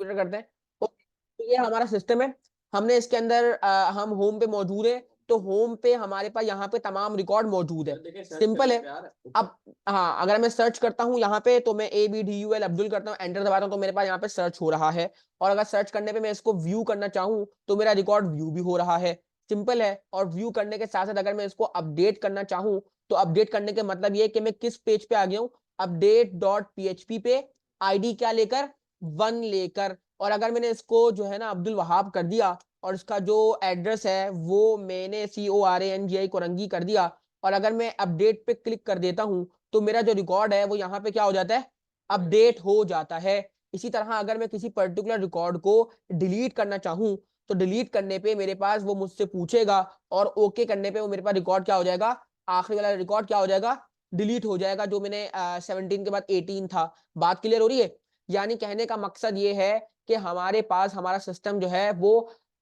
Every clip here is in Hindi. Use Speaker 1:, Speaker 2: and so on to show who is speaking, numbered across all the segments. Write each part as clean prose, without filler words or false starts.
Speaker 1: करते हैं। तो ये हमारा सिस्टम है, हमने इसके अंदर हम होम पे मौजूद है, तो होम पे हमारे पास यहाँ पे तमाम रिकॉर्ड मौजूद है, सिंपल है। अब हाँ, अगर मैं सर्च करता हूँ यहाँ पे, तो मैं ABDUL अब्दुल करता हूँ, एंटर दबाता हूँ, तो मेरे पास यहाँ पे सर्च हो रहा है। और अगर सर्च करने पे मैं इसको व्यू करना चाहूँ तो मेरा रिकॉर्ड व्यू भी हो रहा है, सिंपल है। और व्यू करने के साथ साथ अगर मैं इसको अपडेट करना चाहूँ, तो अपडेट करने के मतलब ये कि मैं किस पेज पे आ गया हूँ, update.php पे, आईडी क्या लेकर, 1 लेकर। और अगर मैंने इसको जो है ना अब्दुल वहाब कर दिया, और इसका जो एड्रेस है वो मैंने CORANGI कोरंगी कर दिया, और अगर मैं अपडेट पे क्लिक कर देता हूं, तो मेरा जो रिकॉर्ड है वो यहाँ पे क्या हो जाता है, अपडेट हो जाता है। इसी तरह अगर मैं किसी पर्टिकुलर रिकॉर्ड को डिलीट करना चाहूं, तो डिलीट करने पे मेरे पास वो मुझसे पूछेगा, और ओके करने पे वो मेरे पास रिकॉर्ड क्या हो जाएगा, आखिरी वाला रिकॉर्ड क्या हो जाएगा, डिलीट हो जाएगा, जो मैंने 17 के बाद 18 था। बात क्लियर हो रही है? यानी कहने का मकसद ये है कि हमारे पास हमारा सिस्टम जो है वो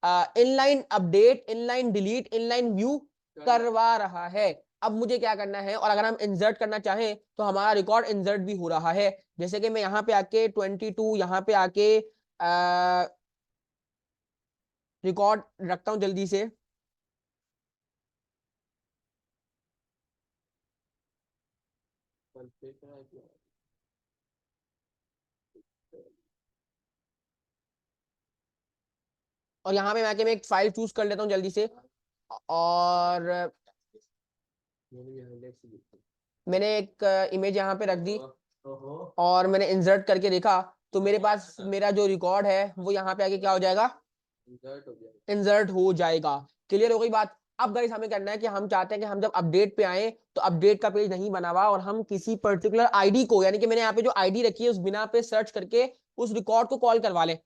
Speaker 1: inline update, inline delete, inline view करवा रहा है। अब मुझे क्या करना है, और अगर हम इंसर्ट करना चाहें तो हमारा रिकॉर्ड इंसर्ट भी हो रहा है। जैसे कि मैं यहाँ पे आके 22 यहाँ पे आके रिकॉर्ड रखता हूँ जल्दी से। और यहाँ पे मैं आके मैं एक फाइल चूज कर लेता हूँ जल्दी से, और मैंने एक इमेज यहाँ पे रख दी, और मैंने इंसर्ट करके देखा, तो मेरे पास मेरा जो रिकॉर्ड है वो यहाँ पे आके क्या हो जाएगा, इंसर्ट हो जाएगा। क्लियर हो गई बात? अब गाइस हमें करना है कि हम चाहते हैं कि हम जब अपडेट पे आए, तो अपडेट का पेज नहीं बना हुआ, और हम किसी पर्टिकुलर आईडी को, यानी कि मैंने यहाँ पे जो आईडी रखी है उस बिना पे सर्च करके उस रिकॉर्ड को कॉल करवा ले,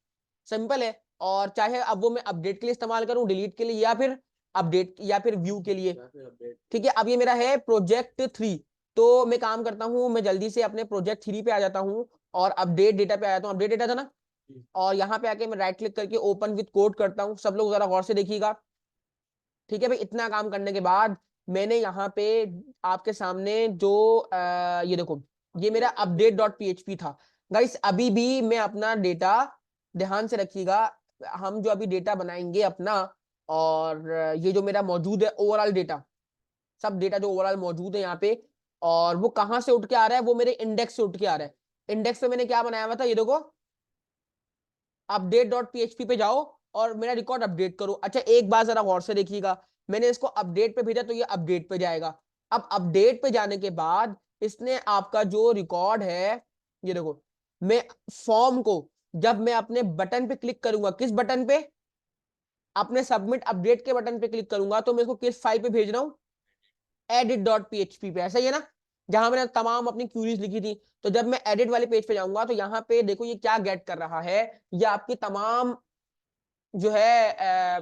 Speaker 1: सिंपल है। और चाहे अब वो मैं अपडेट के लिए इस्तेमाल करूं, डिलीट के लिए, या फिर अपडेट, या फिर व्यू के लिए, ठीक है। अब ये मेरा है प्रोजेक्ट 3, तो मैं काम करता हूँ, मैं जल्दी से अपने प्रोजेक्ट 3 पे आ जाता हूँ, और अपडेट डेटा पे आ जाता हूँ, अपडेट डेटा था ना, और यहाँ पे आके मैं राइट क्लिक करके ओपन विद कोड करता हूँ। सब लोग जरा गौर से देखिएगा, ठीक है भाई। इतना काम करने के बाद मैंने यहाँ पे आपके सामने जो ये देखो, ये मेरा update.php था। गाइस अभी भी मैं अपना डेटा, ध्यान से रखिएगा, हम जो अभी डेटा बनाएंगे अपना, और ये जो मेरा मौजूद है ओवरऑल डेटा, सब डेटा जो ओवरऑल मौजूद है यहाँ पे, और वो कहाँ से उठ के आ रहा है, वो मेरे इंडेक्स से उठ के आ रहा है। इंडेक्स पे मैंने क्या बनाया हुआ था, ये देखो, update.php पे जाओ और मेरा रिकॉर्ड अपडेट करो। अच्छा एक बात जरा गौर से देखिएगा, मैंने इसको अपडेट पे भेजा तो ये अपडेट पे जाएगा। अब अपडेट पे जाने के बाद इसने आपका जो रिकॉर्ड है, ये देखो, मैं फॉर्म को, जब मैं अपने बटन पे क्लिक करूंगा, किस बटन पे, अपने सबमिट अपडेट के बटन पे क्लिक करूंगा, तो मैं इसको किस फाइल पे भेज रहा हूँ, edit.php पे, ऐसा ही है ना, जहां मैंने तमाम अपनी क्यूरीज लिखी थी। तो जब मैं एडिट वाले पेज पे जाऊंगा, तो यहाँ पे देखो ये क्या गेट कर रहा है, ये आपकी तमाम जो है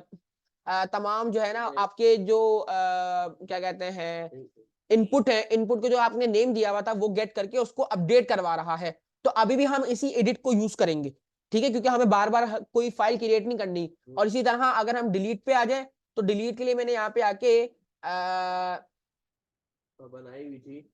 Speaker 1: तमाम जो है ना आपके जो क्या कहते हैं, इनपुट है, इनपुट को जो आपने नेम दिया हुआ था वो गेट करके उसको अपडेट करवा रहा है। तो अभी भी हम इसी एडिट को यूज करेंगे, ठीक है, क्योंकि हमें बार बार कोई फाइल क्रिएट नहीं करनी। और इसी तरह अगर हम डिलीट पे आ जाए, तो डिलीट के लिए मैंने यहाँ पे आके बनाई हुई थी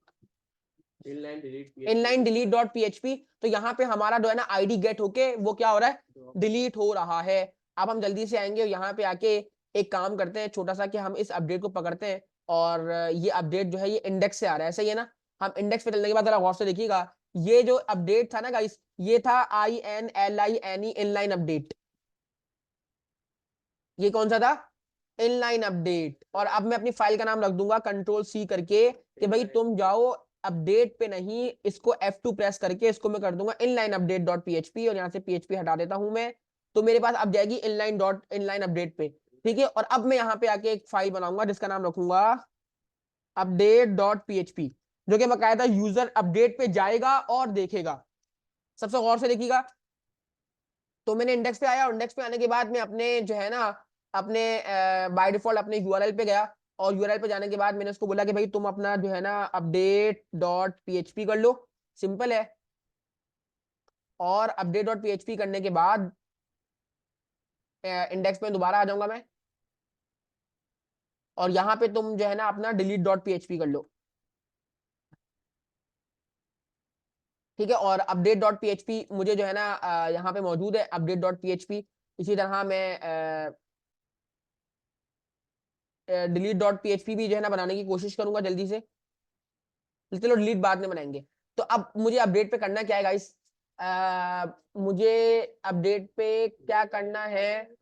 Speaker 1: इनलाइन डिलीट डॉट पीएचपी, तो यहाँ पे हमारा जो है ना आईडी गेट होके वो क्या हो रहा है, डिलीट हो रहा है। अब हम जल्दी से आएंगे यहाँ पे आके एक काम करते हैं छोटा सा, कि हम इस अपडेट को पकड़ते हैं, और ये अपडेट जो है ये इंडेक्स से आ रहा है, सही है ना। हम इंडेक्स पे चलने के बाद जरा गौर से देखिएगा, ये जो अपडेट था ना गाइस, ये था INLINE इनलाइन अपडेट। ये कौन सा था, इनलाइन अपडेट। और अब मैं अपनी फाइल का नाम रख दूंगा Ctrl+C करके, कि भाई तुम जाओ अपडेट पे नहीं, इसको F2 प्रेस करके इसको मैं कर दूंगा इनलाइन अपडेट डॉट पीएचपी, और यहाँ से पीएचपी हटा देता हूं मैं, तो मेरे पास अब जाएगी इनलाइन अपडेट पे, ठीक है। और अब मैं यहाँ पे आके एक फाइल बनाऊंगा जिसका नाम रखूंगा update.php, जो कि बकायदा यूजर अपडेट पे जाएगा और देखेगा। सबसे गौर से देखिएगा, तो मैंने इंडेक्स पे आया, और इंडेक्स पे आने के बाद मैं अपने जो है ना, अपने बाय डिफॉल्ट अपने यूआरएल पे गया, और यूआरएल पे जाने के बाद मैंने उसको बोला कि भाई तुम अपना जो है ना update.php कर लो, सिंपल है। और update.php करने के बाद इंडेक्स में दोबारा आ जाऊंगा मैं, और यहाँ पे तुम जो है ना अपना delete.php कर लो। ठीक है। और अपडेट डॉट पीएचपी मुझे जो है ना यहाँ पे मौजूद है अपडेट डॉट पीएचपी। इसी तरह मैं डिलीट डॉट पीएचपी भी जो है ना बनाने की कोशिश करूंगा जल्दी से। चलो डिलीट बाद में बनाएंगे। तो अब मुझे अपडेट पे करना क्या है गाइस, मुझे अपडेट पे क्या करना है,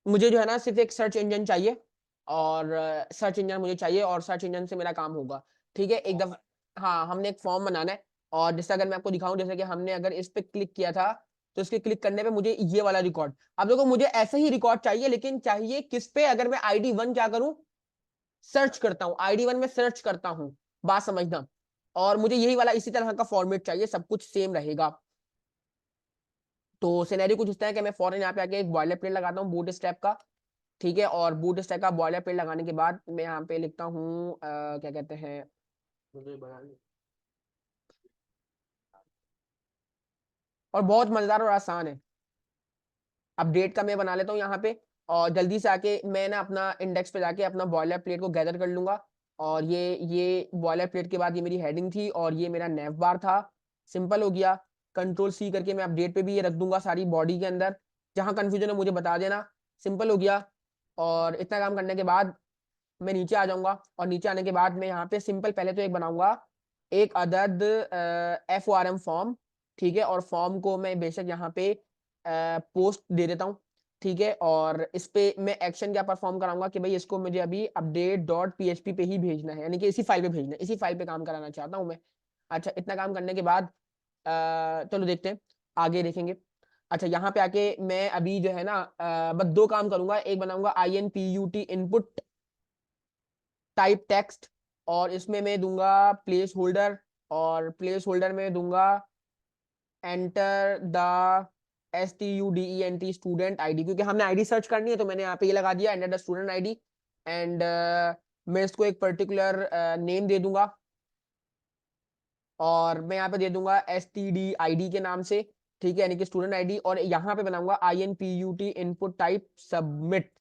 Speaker 1: मुझे जो है ना सिर्फ एक सर्च इंजन चाहिए, और सर्च इंजन मुझे चाहिए, और सर्च इंजन से मेरा काम होगा। ठीक है, एक दफा हाँ हमने एक फॉर्म बनाना है। और जैसे अगर मैं आपको दिखाऊं, जैसे कि हमने अगर इस पे क्लिक किया था, तो इसके क्लिक करने पे मुझे ये वाला रिकॉर्ड, अब देखो मुझे ऐसे ही रिकॉर्ड चाहिए, लेकिन चाहिए किस पे, अगर मैं ID1 क्या करूं, सर्च करता हूं, ID1 में सर्च करता हूं, बात समझना। और मुझे यही वाला इसी तरह का फॉर्मेट चाहिए, सब कुछ सेम रहेगा। तो सिनेरियो कुछ इस तरह है कि मैं फौरन यहाँ पे आके एक बॉयलर प्लेट लगाता हूँ बूट स्ट्रैप का। ठीक है, और बूट स्ट्रैप का बॉयलर प्लेट लगाने के बाद मैं यहाँ पे लिखता हूँ क्या कहते हैं, और बहुत मजेदार और आसान है। अपडेट का मैं बना लेता हूँ यहाँ पे, और जल्दी से आके मैं ना अपना इंडेक्स पे जाके अपना बॉयलर प्लेट को गैदर कर लूंगा। और ये बॉयलर प्लेट के बाद ये मेरी हेडिंग थी, और ये मेरा नेव बार था। सिंपल हो गया। कंट्रोल C करके मैं अपडेट पे भी ये रख दूंगा सारी बॉडी के अंदर। जहां कंफ्यूजन है मुझे बता देना। सिंपल हो गया। और इतना काम करने के बाद मैं नीचे आ जाऊंगा, और नीचे आने के बाद मैं यहाँ पे सिंपल पहले तो एक बनाऊंगा, एक अदद FORM फॉर्म। ठीक है, और फॉर्म को मैं बेशक यहाँ पे पोस्ट दे देता हूँ। ठीक है, और इस पे मैं एक्शन क्या परफॉर्म कराऊंगा कि भाई इसको मुझे अभी अपडेट डॉट पीएचपी पे ही भेजना है, यानी कि इसी फाइल पे भेजना है, इसी फाइल पे काम कराना चाहता हूँ मैं। अच्छा, इतना काम करने के बाद चलो देखते हैं, आगे देखेंगे। अच्छा, यहाँ पे आके मैं अभी जो है ना बस दो काम करूंगा, एक बनाऊंगा INPUT इनपुट टाइप टेक्स्ट, और इसमें मैं दूंगा प्लेस होल्डर, और प्लेस होल्डर में दूंगा enter the STUDENT student ID, क्योंकि हमने ID सर्च करनी है, तो मैंने यहाँ पे ये लगा दिया enter the student ID। And मैं इसको एक पर्टिकुलर नेम दे दूंगा, और मैं यहाँ पे दे दूंगा STD ID के नाम से। ठीक है, यानी कि स्टूडेंट ID, और यहाँ पे बनाऊंगा INPUT इनपुट टाइप सबमिट,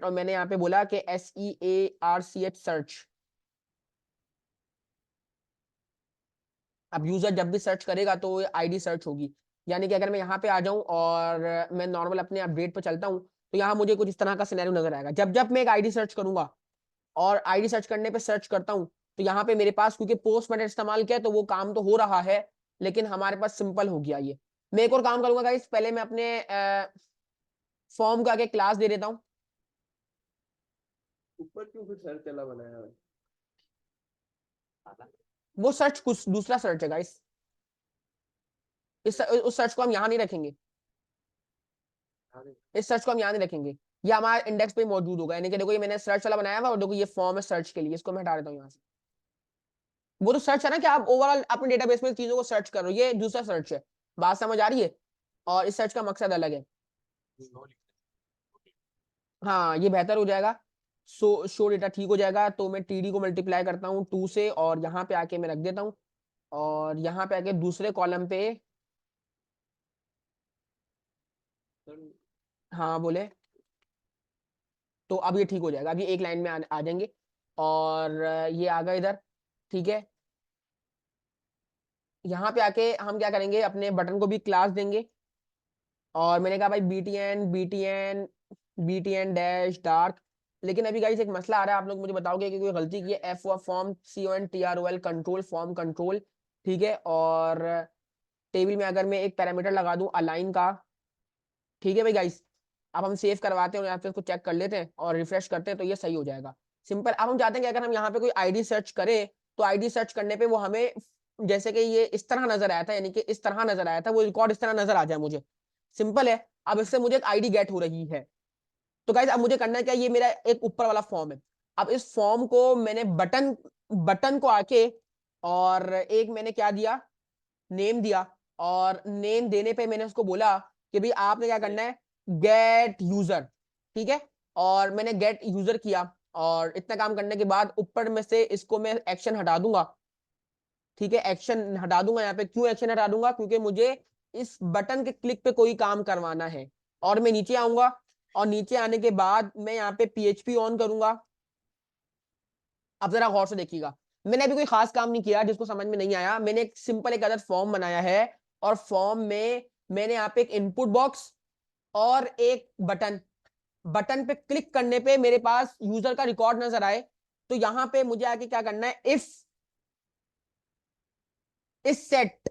Speaker 1: और मैंने यहाँ पे बोला कि SEARCH सर्च। अब यूजर जब भी सर्च करेगा तो ID सर्च होगी। यानी कि अगर मैं यहाँ पे आ जाऊं और मैं नॉर्मल अपने अपडेट पे चलता हूँ, तो यहाँ मुझे कुछ इस तरह का सिनेरियो नजर आएगा। जब जब मैं एक ID सर्च करूंगा, और ID सर्च करने पे सर्च करता हूँ, तो यहाँ पे मेरे पास क्योंकि पोस्ट मेथड इस्तेमाल किया तो वो काम तो हो रहा है, लेकिन हमारे पास सिंपल हो गया ये। मैं एक और काम करूंगा गाइस, पहले मैं अपने फॉर्म का आगे क्लास दे देता हूँ। ऊपर क्यों फिर सर्च चला बनाया है? वो सर्च कुछ दूसरा सर्च है गाइस, उस सर्च को हम यहाँ नहीं रखेंगे, इस सर्च को हम यहाँ नहीं रखेंगे, ये हमारे इंडेक्स पे मौजूद होगा। यानी कि देखो ये मैंने सर्च वाला बनाया हुआ, और देखो ये फॉर्म है सर्च के लिए, इसको मैं हटा देता हूँ यहाँ से। वो तो सर्च है ना कि आप ओवरऑल अपने डेटाबेस में चीजों को सर्च कर रहे हो, ये दूसरा सर्च है। बात समझ आ रही है, और इस सर्च का मकसद अलग है। हाँ, ये बेहतर हो जाएगा। शो डेटा ठीक हो जाएगा। तो मैं TD को मल्टीप्लाई करता हूँ 2 से, और यहाँ पे आके मैं रख देता हूँ, और यहाँ पे आके दूसरे कॉलम पे, हाँ बोले, तो अब ये ठीक हो जाएगा, अब ये एक लाइन में आ जाएंगे, और ये आ गए इधर। ठीक है, यहाँ पे आके हम क्या करेंगे, अपने बटन को भी क्लास देंगे, और मैंने कहा भाई BTN डैश डार्क। लेकिन अभी गाइस एक मसला आ रहा है, आप लोग मुझे बताओगे कि कोई गलती की है। FORM CONTROL control form control. ठीक है, और टेबल में अगर मैं एक पैरामीटर लगा दूं अलाइन का। ठीक है भाई गाइस, अब हम सेव करवाते हैं और यहाँ पे इसको चेक कर लेते हैं और रिफ्रेश करते हैं, तो ये सही हो जाएगा। सिंपल। अब हम चाहते हैं कि अगर हम यहाँ पे कोई ID सर्च करें, तो ID सर्च करने पे वो हमें जैसे कि ये इस तरह नजर आया था, यानी कि इस तरह नजर आया था, वो रिकॉर्ड इस तरह नजर आ जाए मुझे। सिंपल है। अब इससे मुझे एक ID गेट हो रही है। तो गाइस अब मुझे करना है क्या, ये मेरा एक ऊपर वाला फॉर्म है। अब इस फॉर्म को मैंने बटन बटन को आके, और एक मैंने क्या दिया, नेम दिया, और नेम देने पे मैंने उसको बोला कि भाई आपने क्या करना है, गेट यूजर। ठीक है, और मैंने गेट यूजर किया, और इतना काम करने के बाद ऊपर में से इसको मैं एक्शन हटा दूंगा। ठीक है, एक्शन हटा दूंगा यहाँ पे। क्यों एक्शन हटा दूंगा, क्योंकि मुझे इस बटन के क्लिक पे कोई काम करवाना है। और मैं नीचे आऊंगा, और नीचे आने के बाद मैं यहाँ पे PHP ऑन करूंगा। अब जरा गौर से देखिएगा, मैंने अभी कोई खास काम नहीं किया जिसको समझ में नहीं आया। मैंने एक सिंपल एक अदर फॉर्म बनाया है और फॉर्म में मैंने यहाँ पे एक इनपुट बॉक्स और एक बटन, बटन पे क्लिक करने पे मेरे पास यूजर का रिकॉर्ड नजर आए। तो यहां पे मुझे आके क्या करना है, इस सेट,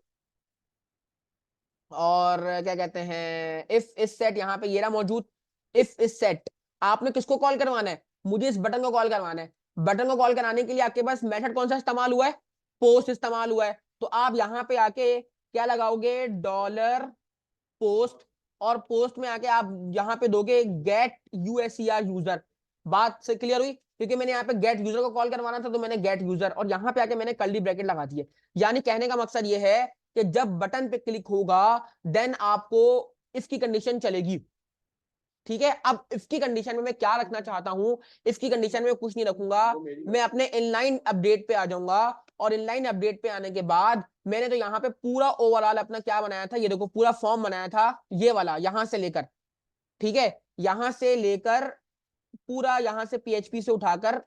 Speaker 1: और क्या कहते हैं, इफ इस सेट, यहां पे ये रहा मौजूद। इफ इस सेट, आपने किसको कॉल करवाना है, मुझे इस बटन को कॉल करवाना है। बटन को कॉल कराने के लिए आपके पास मेथड कौन सा इस्तेमाल हुआ है, पोस्ट इस्तेमाल हुआ है। तो आप यहां पे आके क्या लगाओगे, डॉलर पोस्ट, और पोस्ट में आके आप यहाँ पे दोगे गेट यूएसईआर यूजर। बात से क्लियर हुई, क्योंकि मैंने यहाँ पे गेट यूजर को कॉल करवाना था तो मैंने गेट यूजर, और यहाँ पे आके मैंने कर्ली ब्रैकेट लगा दिए। यानी कहने का मकसद ये है कि जब बटन पे क्लिक होगा देन आपको इसकी कंडीशन चलेगी। ठीक है, अब इसकी कंडीशन में मैं क्या रखना चाहता हूं, इसकी कंडीशन में कुछ नहीं रखूंगा, मैं अपने इनलाइन अपडेट पे आ जाऊंगा। और इनलाइन अपडेट पे आने के बाद मैंने तो यहाँ पे पूरा ओवरऑल अपना क्या बनाया था, ये देखो पूरा फॉर्म बनाया था, ये वाला यहां से लेकर, ठीक है, यहां से लेकर पूरा, यहां से पीएचपी से उठाकर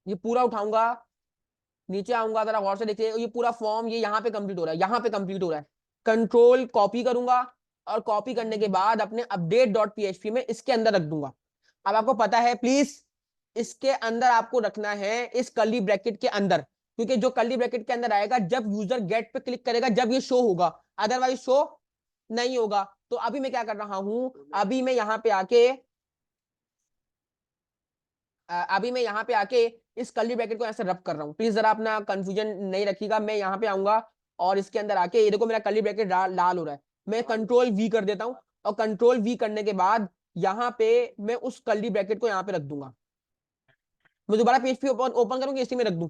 Speaker 1: ये पूरा उठाऊंगा, नीचे आऊंगा, जरा गौर से देखिए, ये पूरा फॉर्म ये यहाँ पे कंप्लीट हो रहा है, यहाँ पे कंप्लीट हो रहा है। कंट्रोल कॉपी करूंगा और कॉपी करने के बाद अपने अपडेट डॉट पीएचपी में इसके अंदर रख दूंगा। अब आपको पता है, प्लीज इसके अंदर आपको रखना है, इस कर्ली ब्रैकेट के अंदर, क्योंकि जो कर्ली ब्रैकेट के अंदर आएगा जब यूजर गेट पे क्लिक करेगा जब ये शो होगा, अदरवाइज शो नहीं होगा। तो अभी मैं क्या कर रहा हूं, अभी मैं यहाँ पे आके अभी मैं यहाँ पे आके इस कर्ली ब्रैकेट को ऐसे रब कर रहा हूँ। प्लीज जरा अपना कंफ्यूजन नहीं रखिएगा। मैं यहाँ पे आऊंगा और इसके अंदर आके ये देखो मेरा कर्ली ब्रैकेट लाल हो रहा है, मैं कंट्रोल वी कर देता हूँ, और कंट्रोल वी करने के बाद यहाँ पे मैं उस कर्ली ब्रैकेट को यहाँ पे रख दूंगा। मैं दोबारा पीएचपी ओपन ओपन करूंगी, इसी में रख दूं,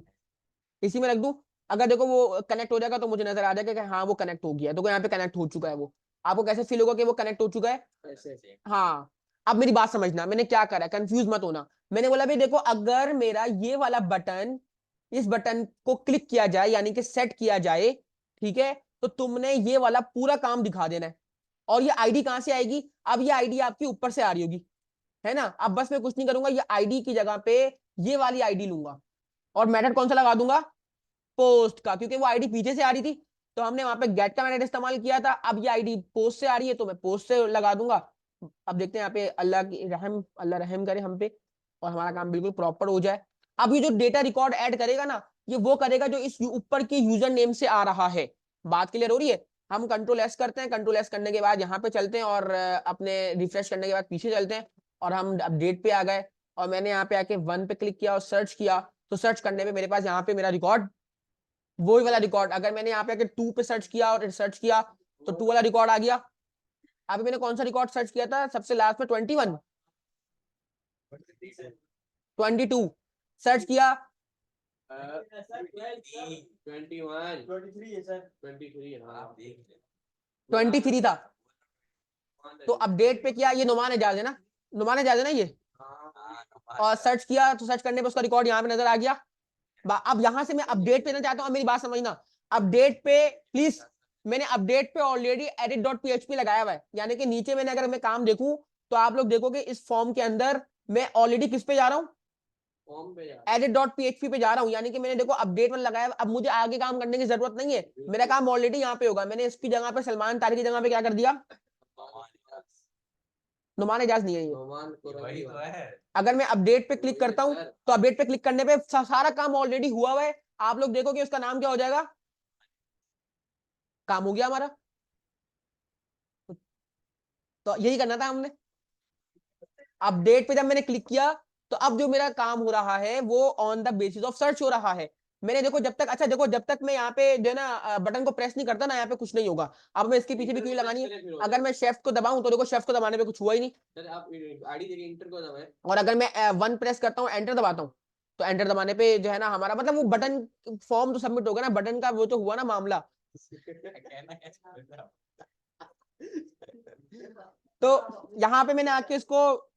Speaker 1: इसी में रख दूं। अगर देखो वो कनेक्ट हो जाएगा तो मुझे नजर आ जाएगा कि हाँ वो कनेक्ट हो गया, तो यहाँ पे कनेक्ट हो चुका है। वो आपको कैसे फील होगा कि वो कनेक्ट हो चुका है, ऐसे। हाँ, अब मेरी बात समझना, मैंने क्या करा, कंफ्यूज मत होना। मैंने बोला भाई देखो, अगर मेरा ये वाला बटन, इस बटन को क्लिक किया जाए यानी कि सेट किया जाए, ठीक है, तो तुमने ये वाला पूरा काम दिखा देना है। और ये आईडी कहां से आएगी, अब ये आईडी आपकी ऊपर से आ रही होगी, है ना। अब बस मैं कुछ नहीं करूंगा, ये आईडी की जगह पे ये वाली आईडी लूंगा, और मेथड कौन सा लगा दूंगा, पोस्ट का, क्योंकि वो आईडी पीछे से आ रही थी तो हमने वहां पे गेट का मेथड इस्तेमाल किया था। अब ये आईडी पोस्ट से आ रही है तो मैं पोस्ट से लगा दूंगा। अब देखते हैं यहाँ पे, अल्लाह रहम करे हम पे और हमारा काम बिल्कुल प्रॉपर हो जाए। अब ये जो डेटा रिकॉर्ड ऐड करेगा ना, ये वो करेगा जो इस ऊपर के यूजर नेम से आ रहा है। बात क्लियर हो रही है। हम कंट्रोल एस करते हैं, कंट्रोल एस करने के बाद यहाँ पे चलते हैं और अपने रिफ्रेश करने के बाद पीछे चलते हैं और हम अपडेट पे आ गए। और मैंने यहाँ पे आके 1 पे क्लिक किया और सर्च किया, तो सर्च करने पे मेरे पास यहाँ पे मेरा रिकॉर्ड, वही वाला रिकॉर्ड। अगर मैंने यहाँ पे आके 2 पे सर्च किया और सर्च किया तो 2 वाला रिकॉर्ड आ गया। अभी मैंने कौन सा रिकॉर्ड सर्च किया था सबसे लास्ट में, 21, 22 सर्च किया, 23 था। तो अपडेट पे किया, ये नुमान एजाज है ना, नुमान एजाज है ना ये, और सर्च किया तो सर्च करने पे उसका रिकॉर्ड यहाँ पे नजर आ गया। अब यहां से मैं अपडेट पे ना चाहता हूं, मेरी बात समझना, अपडेट पे प्लीज, मैंने अपडेट पे ऑलरेडी एडिट डॉट पीएचपी लगाया हुआ है, यानी कि नीचे मैंने, अगर मैं काम देखूं तो आप लोग देखोगे इस फॉर्म के अंदर मैं ऑलरेडी किस पे जा रहा हूं, एडिट डॉट पीएचपी पे जा रहा हूं। यानी कि मैंने देखो अपडेट में लगाया, अब मुझे आगे काम करने की जरूरत नहीं है, मेरा काम ऑलरेडी यहाँ पे होगा। मैंने इसकी जगह पे सलमान तारी की जगह पे क्या कर दिया, नुमान एजाज नहीं है ये। अगर मैं अपडेट पे क्लिक करता हूं तो अपडेट पे क्लिक करने पे सारा काम ऑलरेडी हुआ हुआ है। आप लोग देखोगे उसका नाम क्या हो जाएगा, काम हो गया हमारा। तो यही करना था हमने, अपडेट पे जब मैंने क्लिक किया तो अब जो मेरा काम हो रहा है वो on the basis of search हो रहा है। मैंने देखो जब तक, अच्छा देखो, जब तक मैं यहाँ पे जो है ना बटन को प्रेस नहीं करता ना, यहाँ पे कुछ नहीं होगा। अब मैं इसके पीछे भी क्यों लगानी है, अगर मैं शेफ्ट को दबाऊं तो देखो शेफ्ट को दबाने पे कुछ हुआ ही नहीं। और अगर मैं 1 प्रेस करता हूँ, एंटर दबाता हूँ, तो एंटर दबाने पे जो है ना हमारा मतलब वो बटन, फॉर्म तो सबमिट होगा ना, बटन का वो तो हुआ ना मामला। तो यहाँ पे मैंने आके इसको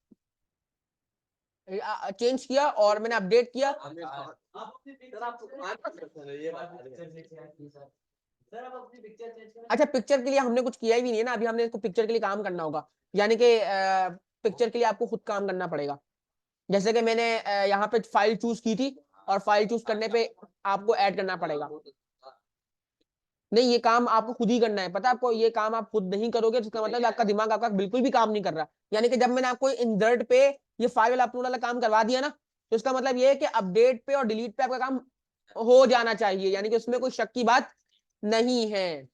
Speaker 1: चेंज किया और मैंने अपडेट किया। अच्छा, पिक्चर के लिए हमने कुछ किया ही नहीं है ना, अभी हमने इसको पिक्चर के लिए काम करना होगा, यानी कि पिक्चर के लिए आपको खुद काम करना पड़ेगा। जैसे कि मैंने यहाँ पे फाइल चूज की थी और फाइल चूज करने पे आपको ऐड करना पड़ेगा। नहीं, ये काम आपको खुद ही करना है, पता है आपको। ये काम आप खुद नहीं करोगे तो इसका मतलब आपका दिमाग आपका बिल्कुल भी काम नहीं कर रहा। यानी कि जब मैंने आपको इंसर्ट पे ये फाइल वाला अपलोड वाला काम करवा दिया ना, तो इसका मतलब ये है कि अपडेट पे और डिलीट पे आपका काम हो जाना चाहिए, यानी कि उसमें कोई शक की बात नहीं है।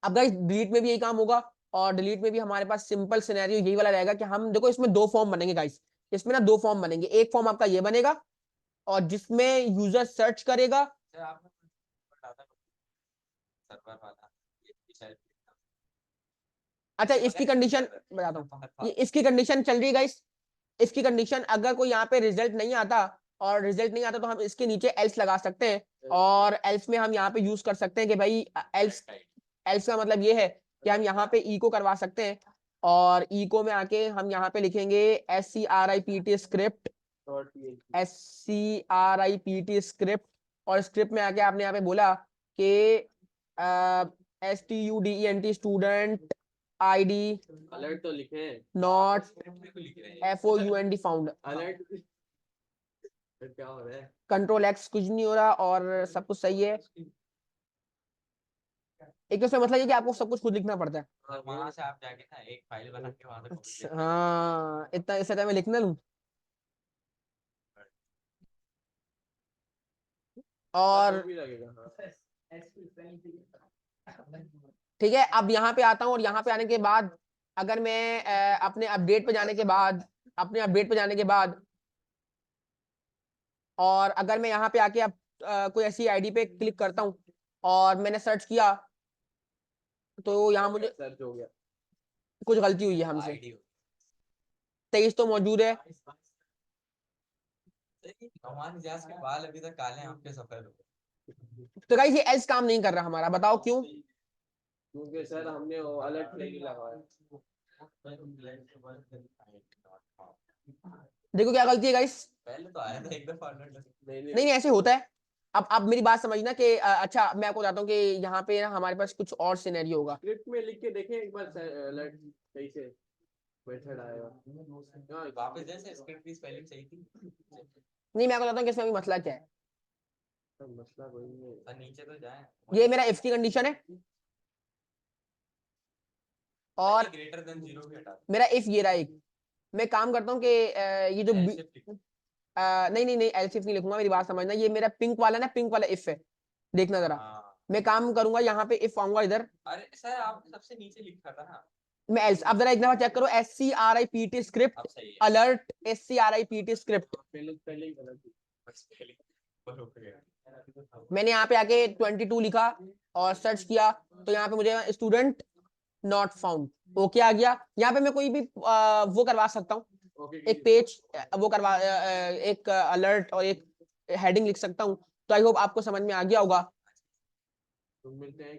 Speaker 1: अब गाइस डिलीट में भी यही काम होगा, और डिलीट में भी हमारे पास सिंपल सिनेरियो यही वाला रहेगा कि हम देखो इसमें दो फॉर्म बनेंगे गाइस। इसमें ना दो फॉर्म बनेंगे, एक फॉर्म आपका ये बनेगा और जिसमें यूजर सर्च करेगा। अच्छा, इसकी कंडीशन बताता हूँ, ये इसकी कंडीशन चल रही है गाइस। इसकी कंडीशन अगर कोई यहाँ पे रिजल्ट नहीं आता, और रिजल्ट नहीं आता तो हम इसके नीचे एल्स लगा सकते हैं, और एल्स में हम यहाँ पे यूज कर सकते हैं कि भाई एल्स, एल्स का मतलब ये है कि हम यहाँ पे इको करवा सकते हैं, और इको में आके हम यहाँ पे लिखेंगे SCRIPT स्क्रिप्ट, SCRIPT स्क्रिप्ट, और स्क्रिप्ट में आके आपने यहाँ पे बोला कि STUDENT स्टूडेंट ID
Speaker 2: अलर्ट तो लिखे हैं,
Speaker 1: नॉट FOUND फाउंड।
Speaker 2: अलर्ट क्या हो रहा है?
Speaker 1: कंट्रोल X, कुछ नहीं हो रहा और सब कुछ सही है। एक तो इसका मतलब ये कि आपको सब कुछ खुद लिखना पड़ता है।
Speaker 2: और वहां से आप जाके ना एक फाइल बना के वहां से
Speaker 1: हाँ, इतना इस समय लिखना लूं। और
Speaker 2: भी लगेगा।
Speaker 1: ठीक है, अब यहाँ पे आता हूँ, और यहाँ पे आने के बाद अगर मैं अपने अपडेट पे जाने के बाद, अपने अपडेट पे जाने के बाद, और अगर मैं यहाँ पे आके अब कोई ऐसी आईडी पे क्लिक करता हूँ और मैंने सर्च किया, तो यहाँ मुझे
Speaker 2: सर्च हो गया,
Speaker 1: कुछ गलती हुई है हमसे। 23 तो मौजूद है।
Speaker 2: हमारे इतिहास के बाल अभी तक काले हैं, आपके सफेद हो गए।
Speaker 1: तो गाइस ये एल्स काम नहीं कर रहा हमारा, बताओ क्यों?
Speaker 2: क्योंकि सर हमने वो अलर्ट नहीं लगाया।
Speaker 1: देखो क्या गलती है गाइस।
Speaker 2: पहले तो आया था एक दफा अलर्ट।
Speaker 1: नहीं नहीं, ऐसे होता है। अब मेरी बात समझना कि अच्छा मैं आपको बताता हूँ कि यहाँ पे ना हमारे पास कुछ और सिनेरियो होगा।
Speaker 2: स्क्रिप्ट में लिख के देखें एक बार, अलर्ट सही से मेथड आएगा। हाँ, वापस जैसे स्क्रिप्ट की स्पेलिंग सही थी।
Speaker 1: नहीं, मैं आपको बताता हूँ कि इसमें अभी मसला क्या है।
Speaker 2: तो मसला कोई नहीं है, नीचे तो जाए।
Speaker 1: ये मेरा इफ की कंडीशन है, और
Speaker 2: ग्रेटर देन 0 भी हटा।
Speaker 1: मेरा इफ ये रहा एक। मैं काम करता हूँ कि ये जो नहीं नहीं नहीं, एल्स इफ नहीं लिखूंगा, मेरी बात समझना। ये मेरा पिंक वाला ना, पिंक वाला इफ है, देखना जरा। मैं काम करूंगा यहाँ पे, इफ आऊंगा इधर।
Speaker 2: अरे सर आप सबसे नीचे लिखा था ना,
Speaker 1: मैं एल्स, अब जरा एक दफा चेक करो, SCRIPT script alert, SCRIPT script. मैंने यहाँ पे आके 22 लिखा और सर्च किया, तो यहाँ पे मुझे स्टूडेंट नॉट फाउंड ओके आ गया। यहाँ पे मैं कोई भी वो करवा सकता हूँ, एक पेज वो करवा एक अलर्ट और एक हेडिंग लिख सकता हूँ। तो आई होप आपको समझ में आ गया होगा।
Speaker 2: मिलते हैं